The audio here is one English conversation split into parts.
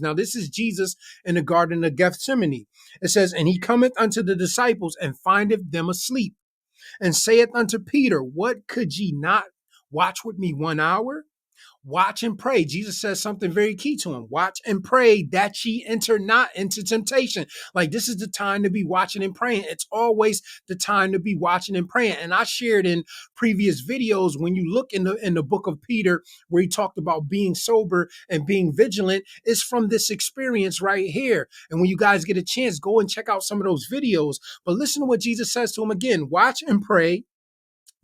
Now, this is Jesus in the Garden of Gethsemane. It says, and he cometh unto the disciples and findeth them asleep, and saith unto Peter, what, could ye not watch with me 1 hour? Watch and pray. Jesus says something very key to him. Watch and pray that ye enter not into temptation. Like, this is the time to be watching and praying. It's always the time to be watching and praying. And I shared in previous videos, when you look in the book of Peter, where he talked about being sober and being vigilant, is from this experience right here. And when you guys get a chance, go and check out some of those videos. But listen to what Jesus says to him again. Watch and pray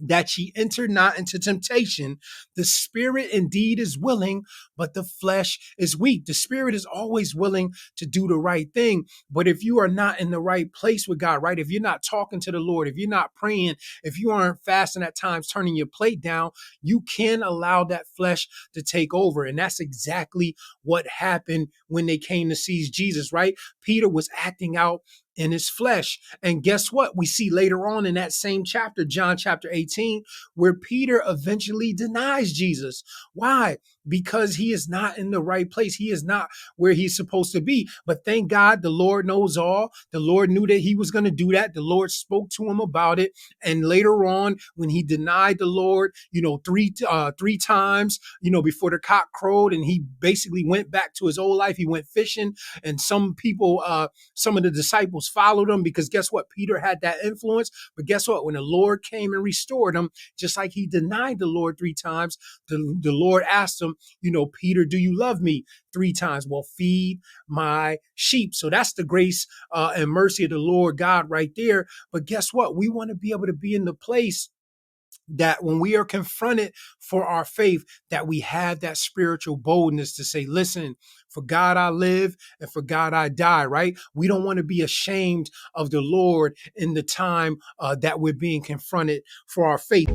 that ye enter not into temptation. The spirit indeed is willing, but the flesh is weak. The spirit is always willing to do the right thing. But if you are not in the right place with God, right? If you're not talking to the Lord, if you're not praying, if you aren't fasting at times, turning your plate down, you can allow that flesh to take over. And that's exactly what happened when they came to seize Jesus, right? Peter was acting out in his flesh. And guess what? We see later on in that same chapter, John chapter 18, where Peter eventually denies Jesus. Why? Because he is not in the right place. He is not where he's supposed to be. But thank God the Lord knows all. The Lord knew that he was going to do that. The Lord spoke to him about it. And later on, when he denied the Lord, three times, before the cock crowed, and he basically went back to his old life. He went fishing, and some of the disciples followed him, because guess what? Peter had that influence. But guess what? When the Lord came and restored him, just like he denied the Lord 3 times, the Lord asked him, Peter, do you love me? 3 times. Well, feed my sheep. So that's the grace and mercy of the Lord God right there. But guess what? We want to be able to be in the place that when we are confronted for our faith, that we have that spiritual boldness to say, listen, for God I live and for God I die, right? We don't want to be ashamed of the Lord in the time that we're being confronted for our faith.